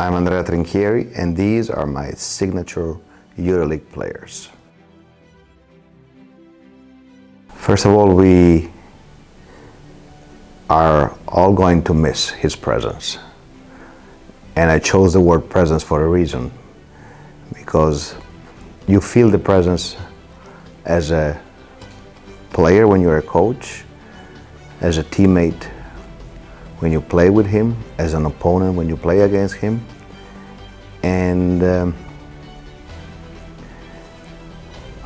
I'm Andrea Trinchieri, and these are my signature EuroLeague players. First of all, we are all going to miss his presence. And I chose the word presence for a reason, because you feel the presence as a player when you're a coach, as a teammate when you play with him, as an opponent when you play against him. And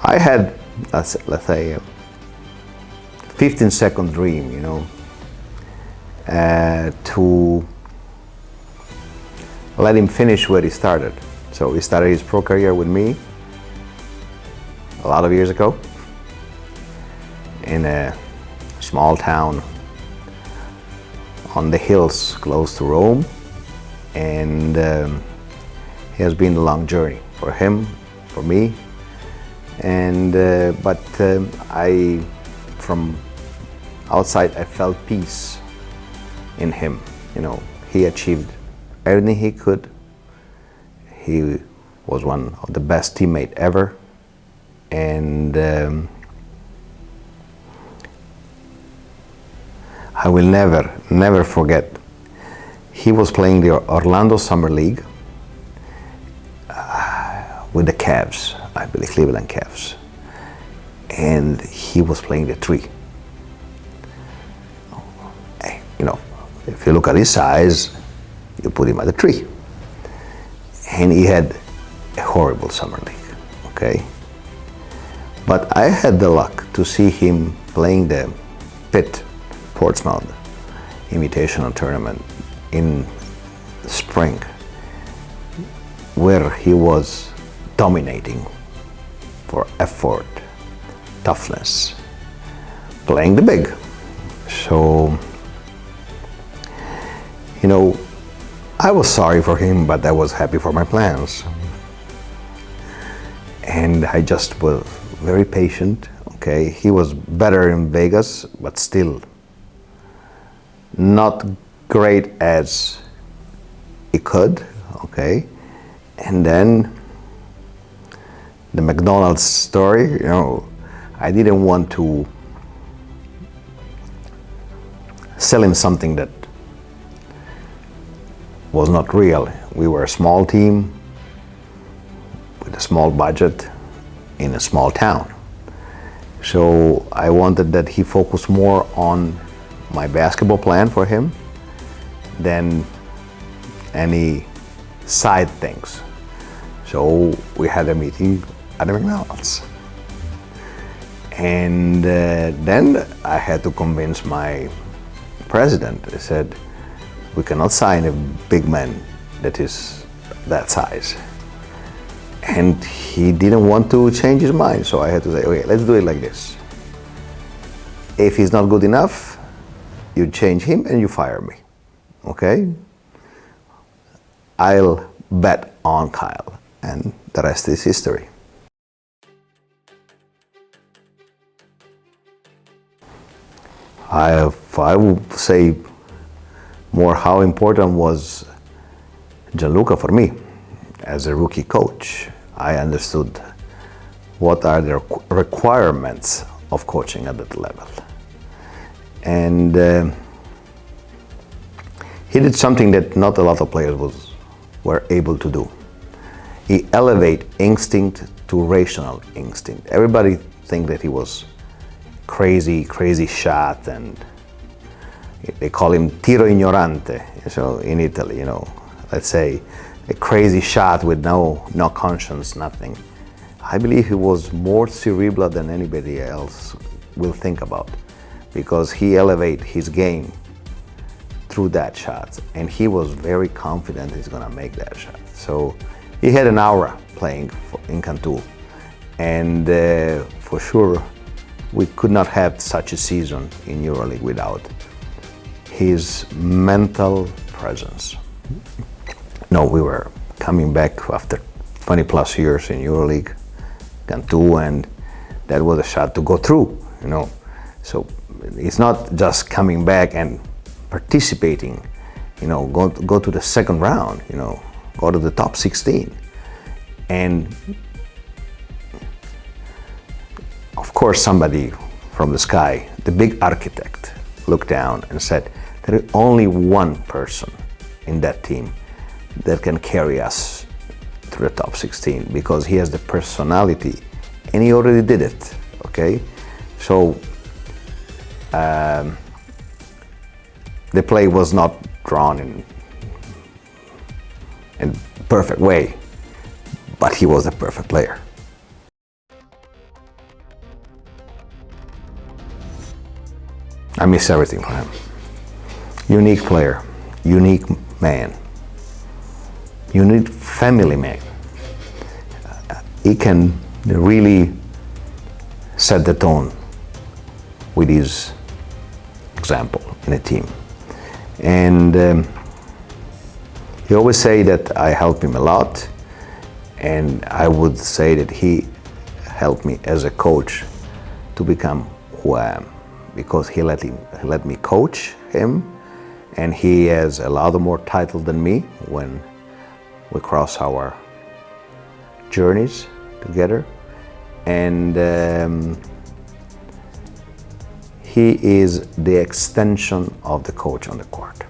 I had, let's say, a 15-second dream, to let him finish where he started. So he started his pro career with me a lot of years ago in a small town on the hills close to Rome, and it has been a long journey for him, for me, and but I, from outside, I felt peace in him. He achieved everything he could. He was one of the best teammates ever, and I will never forget. He was playing the Orlando Summer League with the Cavs, I believe, Cleveland Cavs, and he was playing the 3. If you look at his size, you put him at the 3. And he had a horrible summer league, okay? But I had the luck to see him playing the Pitt Portsmouth Invitational Tournament in the spring, where he was dominating for effort, toughness, playing the big. So, I was sorry for him, but I was happy for my plans. And I just was very patient, okay? He was better in Vegas, but still not great as he could, okay? And then the McDonald's story, I didn't want to sell him something that was not real. We were a small team with a small budget in a small town. So I wanted that he focus more on my basketball plan for him than any side things. So we had a meeting at the McDonald's. And then I had to convince my president. I said, we cannot sign a big man that is that size. And he didn't want to change his mind, so I had to say, okay, let's do it like this. If he's not good enough, you change him and you fire me, okay? I'll bet on Kyle, and the rest is history. I would say more how important was Gianluca for me as a rookie coach. I understood what are the requirements of coaching at that level. And he did something that not a lot of players were able to do. He elevated instinct to rational instinct. Everybody think that he was crazy shot, and they call him tiro ignorante. So in Italy, let's say a crazy shot with no conscience, nothing. I believe he was more cerebral than anybody else will think about, because he elevated his game through that shot, and he was very confident he's gonna make that shot. So he had an aura playing in Cantu, and for sure we could not have such a season in EuroLeague without his mental presence. No, we were coming back after 20 plus years in EuroLeague, Cantu, and that was a shot to go through, So it's not just coming back and participating, go to the second round, go to the top 16. And of course somebody from the sky, the big architect, looked down and said, there is only one person in that team that can carry us to the top 16 because he has the personality and he already did it, okay? So the play was not drawn in perfect way, but he was a perfect player. I miss everything from him. Unique player, unique man, unique family man. He can really set the tone with his example in a team. And he always say that I helped him a lot, and I would say that he helped me as a coach to become who I am, because he let me coach him, and he has a lot more title than me when we cross our journeys together. And he is the extension of the coach on the court.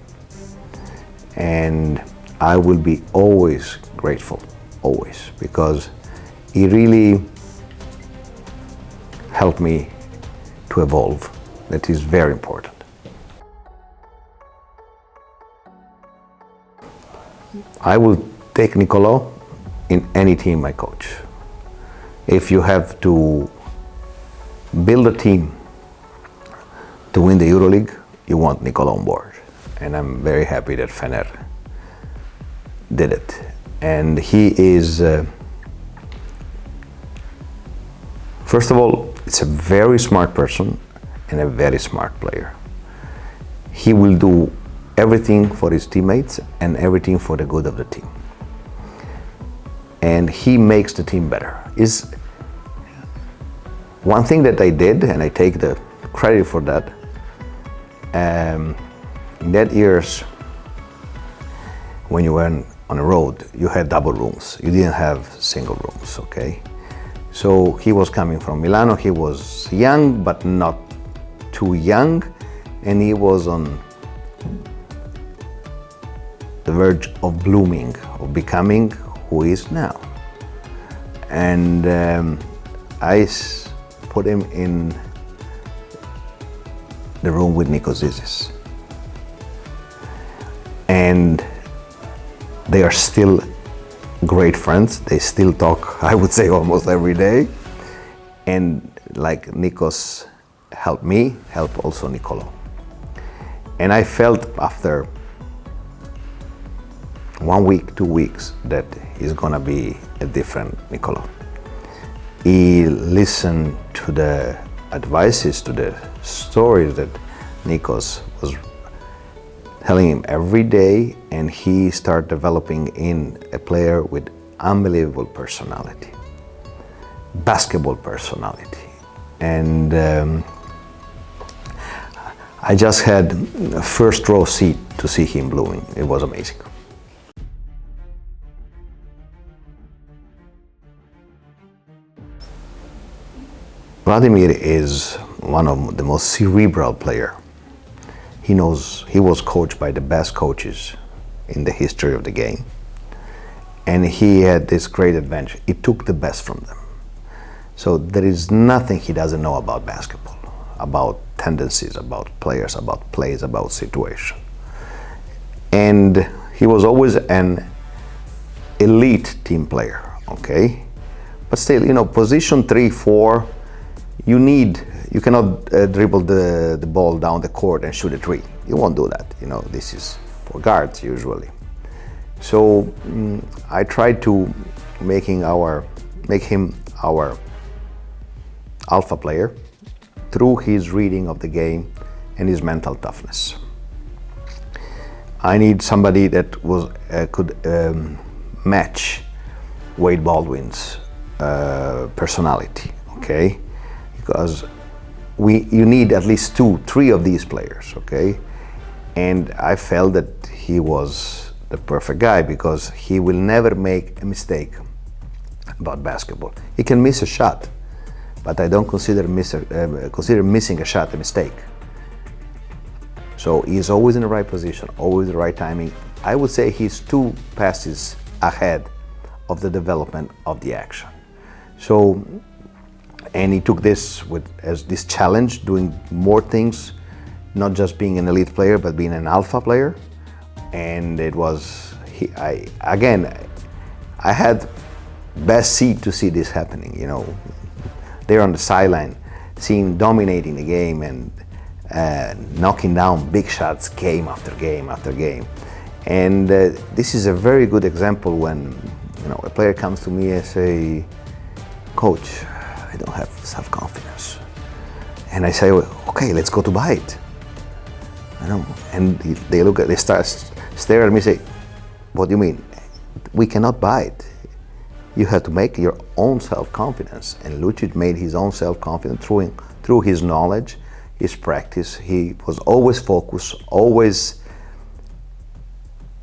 And I will be always grateful, always, because he really helped me to evolve. That is very important. I will take Nicolo in any team I coach. If you have to build a team to win the EuroLeague, you want Nicolo on board. And I'm very happy that Fener did it. And he is, first of all, it's a very smart person and a very smart player. He will do everything for his teammates and everything for the good of the team. And he makes the team better. Is one thing that I did, and I take the credit for that, in that years when you were on the road, you had double rooms. You didn't have single rooms, okay? So he was coming from Milano. He was young, but not too young, and he was on the verge of blooming, of becoming who he is now. And I put him in the room with Nikos Zisis. And they are still great friends. They still talk, I would say, almost every day. And like Nikos helped me, helped also Nicolo. And I felt after 1 week, 2 weeks, that he's gonna be a different Nicolo. He listened to the advices, to the stories that Nikos was telling him every day, and he started developing in a player with unbelievable personality, basketball personality. And I just had a first row seat to see him blooming. It was amazing. Vladimir is one of the most cerebral players. He knows, he was coached by the best coaches in the history of the game. And he had this great advantage. He took the best from them. So there is nothing he doesn't know about basketball, about tendencies, about players, about plays, about situation. And he was always an elite team player, okay? But still, you know, position 3, 4, you cannot dribble the ball down the court and shoot a three. You won't do that, you know, this is for guards usually. So I tried to make him our alpha player through his reading of the game and his mental toughness. I need somebody that could match Wade Baldwin's personality, okay? Because you need at least 2, 3 of these players, okay? And I felt that he was the perfect guy because he will never make a mistake about basketball. He can miss a shot, but I don't consider missing a shot a mistake. So he's always in the right position, always the right timing. I would say he's 2 passes ahead of the development of the action. So, and he took this as this challenge, doing more things, not just being an elite player, but being an alpha player. And it was, I had best seat to see this happening, you know. There on the sideline, seeing dominating the game and knocking down big shots game after game after game. And this is a very good example when, you know, a player comes to me and say, "Coach, I don't have self-confidence." And I say, well, "Okay, let's go to buy it." You know, and they start stare at me and say, "What do you mean? We cannot buy it. You have to make your own self-confidence." And Lučić made his own self-confidence through his knowledge, his practice. He was always focused, always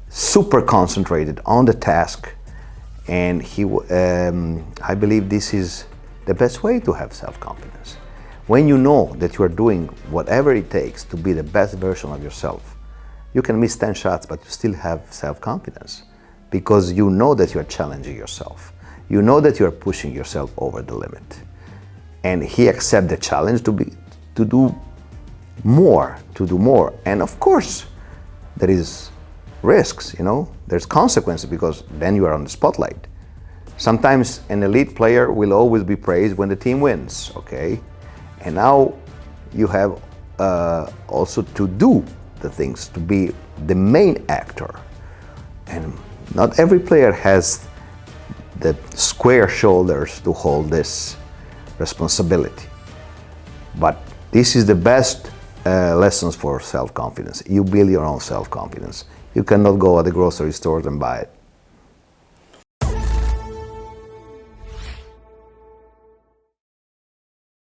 super concentrated on the task. And I believe this is the best way to have self-confidence. When you know that you are doing whatever it takes to be the best version of yourself, you can miss 10 shots, but you still have self-confidence because you know that you are challenging yourself. You know that you are pushing yourself over the limit. And he accepted the challenge to do more. And of course, there is risks, you know, there's consequences because then you are on the spotlight. Sometimes an elite player will always be praised when the team wins, okay? And now you have also to do the things, to be the main actor. And not every player has the square shoulders to hold this responsibility. But this is the best lessons for self-confidence. You build your own self-confidence. You cannot go at the grocery store and buy it.